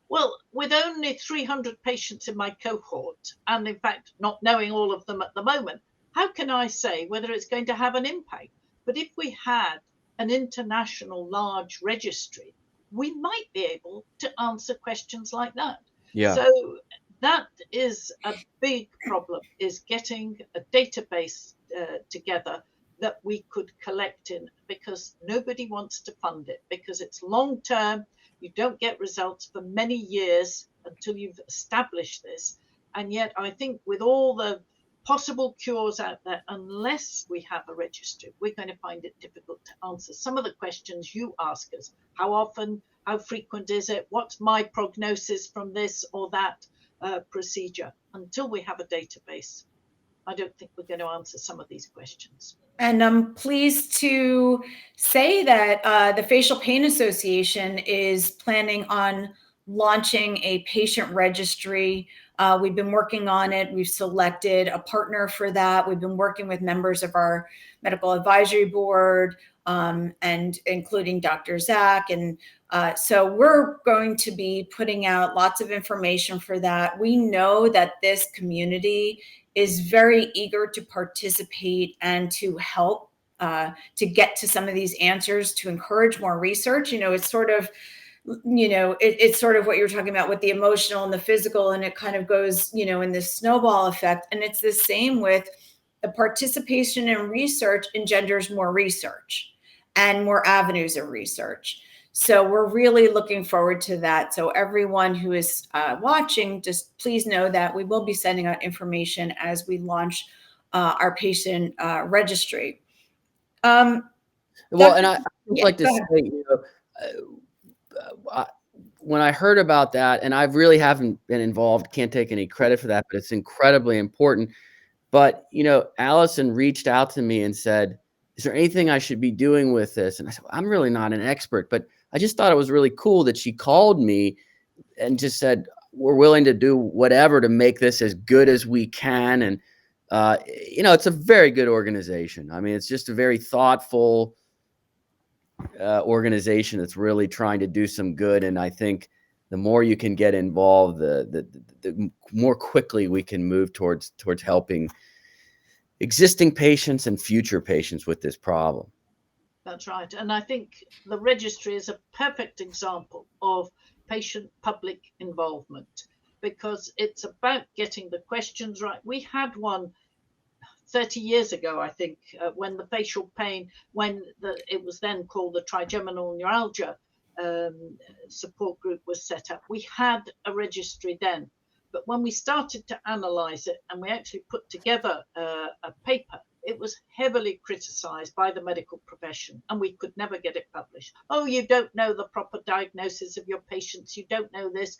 Well, with only 300 patients in my cohort, and in fact, not knowing all of them at the moment, how can I say whether it's going to have an impact? But if we had an international large registry, we might be able to answer questions like that. Yeah. So that is a big problem, is getting a database together that we could collect in, because nobody wants to fund it, because it's long term. You don't get results for many years until you've established this. And yet I think with all the possible cures out there, unless we have a registry, we're going to find it difficult to answer some of the questions you ask us. How often, how frequent is it? What's my prognosis from this or that procedure? Until we have a database, I don't think we're going to answer some of these questions. And I'm pleased to say that the Facial Pain Association is planning on launching a patient registry. We've been working on it. We've selected a partner for that. We've been working with members of our medical advisory board, and including Dr. Zach. And so we're going to be putting out lots of information for that. We know that this community is very eager to participate and to help to get to some of these answers, to encourage more research. It's sort of it's sort of what you're talking about with the emotional and the physical, and it kind of goes, in this snowball effect. And it's the same with the participation in research engenders more research and more avenues of research. So we're really looking forward to that. So everyone who is watching, just please know that we will be sending out information as we launch our patient registry. Well, Dr. and I would like to say, when I heard about that, and I really haven't been involved, can't take any credit for that, but it's incredibly important. But, Allison reached out to me and said, is there anything I should be doing with this? And I said, well, I'm really not an expert, but I just thought it was really cool that she called me and just said, we're willing to do whatever to make this as good as we can. And, it's a very good organization. I mean, it's just a very thoughtful organization that's really trying to do some good. And I think the more you can get involved, the more quickly we can move towards helping existing patients and future patients with this problem. That's right. And I think the registry is a perfect example of patient-public involvement, because it's about getting the questions right. We had one 30 years ago, I think, when the facial pain, it was then called the trigeminal neuralgia support group was set up. We had a registry then, but when we started to analyze it and we actually put together a paper, it was heavily criticized by the medical profession, and we could never get it published. Oh, you don't know the proper diagnosis of your patients, you don't know this,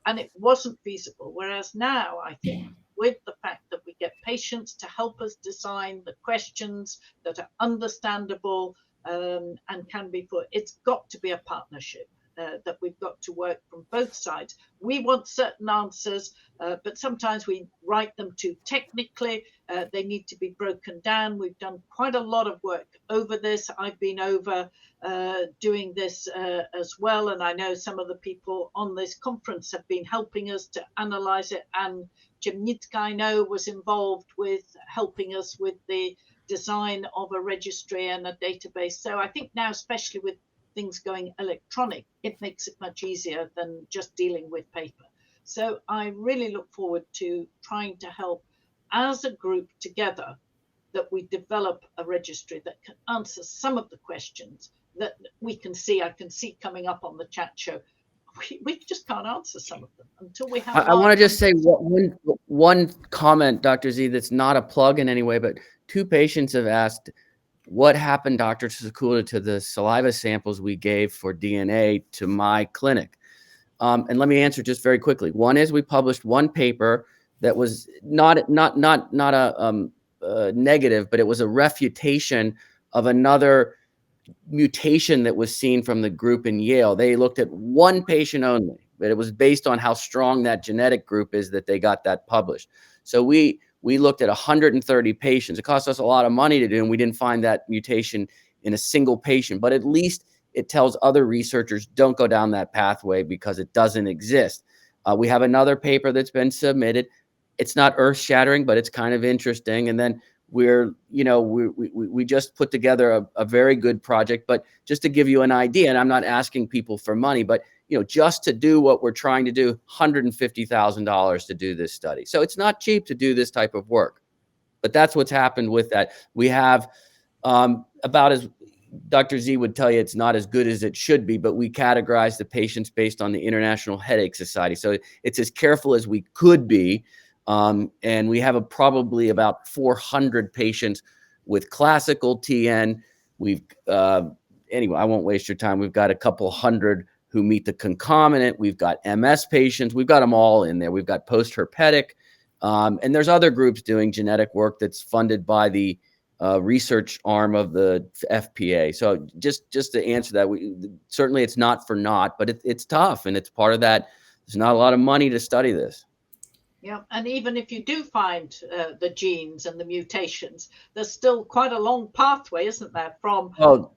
and it wasn't feasible. Whereas now, I think, with the fact that we get patients to help us design the questions that are understandable and can be put, it's got to be a partnership. That we've got to work from both sides. We want certain answers, but sometimes we write them too technically. They need to be broken down. We've done quite a lot of work over this. I've been over doing this as well, and I know some of the people on this conference have been helping us to analyze it, and Jimnitka, I know, was involved with helping us with the design of a registry and a database. So I think now, especially with things going electronic, it makes it much easier than just dealing with paper. So I really look forward to trying to help as a group together, that we develop a registry that can answer some of the questions that I can see coming up on the chat show. We just can't answer some of them until we have. I want to just say one comment, Dr. Z, that's not a plug in any way, but 2 patients have asked, what happened, Dr. Sakula, to the saliva samples we gave for DNA to my clinic? And let me answer just very quickly. One is we published one paper that was not a negative, but it was a refutation of another mutation that was seen from the group in Yale. They looked at one patient only, but it was based on how strong that genetic group is that they got that published. So we looked at 130 patients. It cost us a lot of money to do, and we didn't find that mutation in a single patient, but at least it tells other researchers don't go down that pathway because it doesn't exist. We have another paper that's been submitted. It's not earth-shattering, but it's kind of interesting. And then we just put together a very good project. But just to give you an idea, and I'm not asking people for money, but just to do what we're trying to do, $150,000 to do this study. So it's not cheap to do this type of work, but that's what's happened with that. We have about, as Dr. Z would tell you, it's not as good as it should be, but we categorize the patients based on the International Headache Society. So it's as careful as we could be. And we have probably about 400 patients with classical TN. Anyway, I won't waste your time. We've got a couple hundred who meet the concomitant. We've got MS patients. We've got them all in there. We've got post-herpetic. And there's other groups doing genetic work that's funded by the research arm of the FPA. So just to answer that, certainly it's not for naught, but it's tough. And it's part of that. There's not a lot of money to study this. Yeah, and even if you do find the genes and the mutations, there's still quite a long pathway, isn't there, from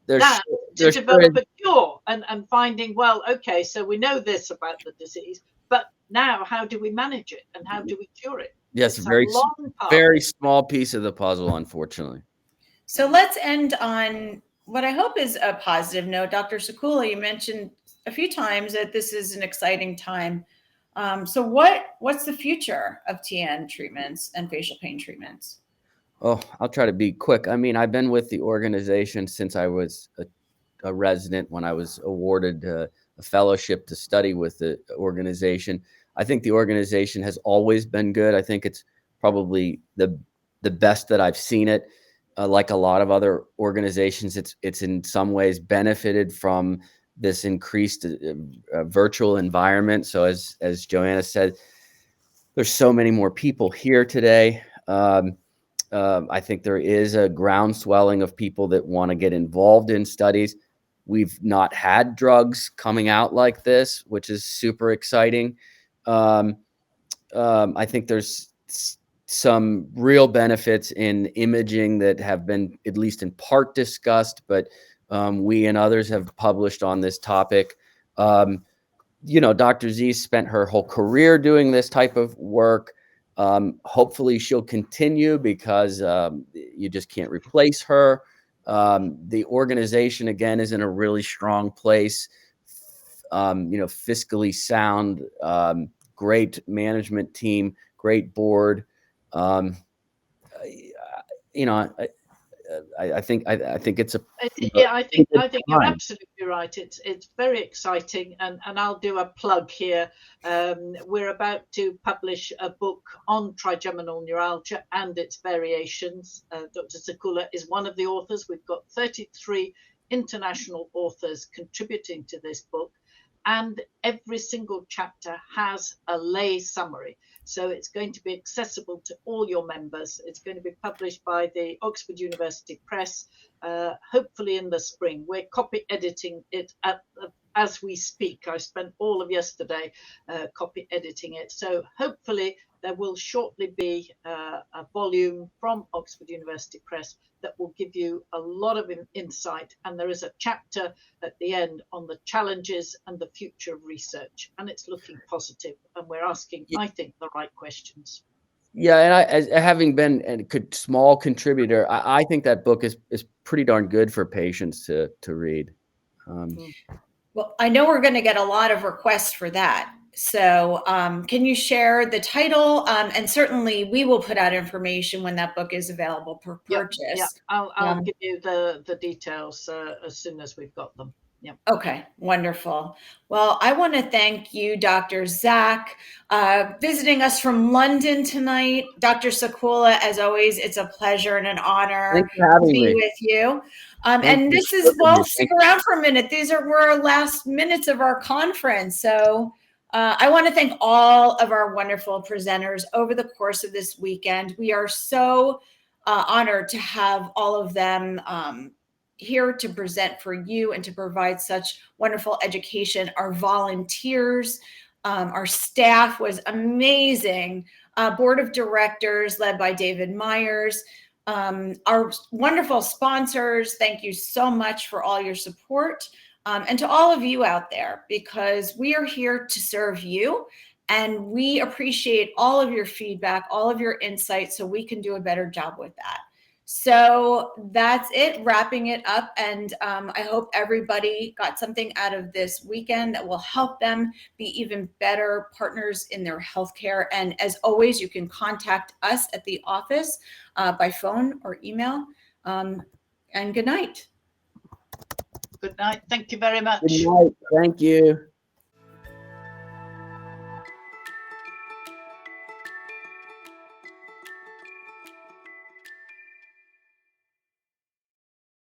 that to develop a cure and finding, well, okay, so we know this about the disease, but now how do we manage it and how do we cure it? Yes, it's a very small piece of the puzzle, unfortunately. So let's end on what I hope is a positive note. Dr. Sakula, you mentioned a few times that this is an exciting time. So what's the future of TN treatments and facial pain treatments? Oh, I'll try to be quick. I mean, I've been with the organization since I was a resident, when I was awarded a fellowship to study with the organization. I think the organization has always been good. I think it's probably the best that I've seen it. Like a lot of other organizations, it's in some ways benefited from this increased virtual environment. So as Joanna said, there's so many more people here today. I think there is a groundswelling of people that want to get involved in studies. We've not had drugs coming out like this, which is super exciting. I think there's some real benefits in imaging that have been at least in part discussed, but we and others have published on this topic. Dr. Z spent her whole career doing this type of work. Hopefully she'll continue, because you just can't replace her. The organization, again, is in a really strong place, fiscally sound, great management team, great board. I think it's a yeah. I think you're absolutely right. It's very exciting, and I'll do a plug here. We're about to publish a book on trigeminal neuralgia and its variations. Dr. Sakula is one of the authors. We've got 33 international authors contributing to this book, and every single chapter has a lay summary. So it's going to be accessible to all your members. It's going to be published by the Oxford University Press, hopefully in the spring. We're copy editing it as we speak. I spent all of yesterday copy editing it. So hopefully there will shortly be a volume from Oxford University Press that will give you a lot of insight. And there is a chapter at the end on the challenges and the future of research. And it's looking positive. And we're asking, I think, the right questions. Yeah, and as having been a small contributor, I think that book is pretty darn good for patients to read. Well, I know we're going to get a lot of requests for that. So can you share the title? And certainly we will put out information when that book is available for purchase. Yeah. I'll give you the details as soon as we've got them. Yeah. Okay, wonderful. Well, I want to thank you, Dr. Zach, visiting us from London tonight. Dr. Sakula, as always, it's a pleasure and an honor to be with you. And this is, well, stick around for a minute. These were our last minutes of our conference. So I want to thank all of our wonderful presenters over the course of this weekend. We are so honored to have all of them here to present for you and to provide such wonderful education. Our volunteers, our staff was amazing. Board of directors led by David Myers. Our wonderful sponsors, thank you so much for all your support. And to all of you out there, because we are here to serve you, and we appreciate all of your feedback, all of your insights, so we can do a better job with that. So that's it, wrapping it up. And I hope everybody got something out of this weekend that will help them be even better partners in their healthcare. And as always, you can contact us at the office by phone or email. And good night. Good night. Thank you very much. Good night. Thank you.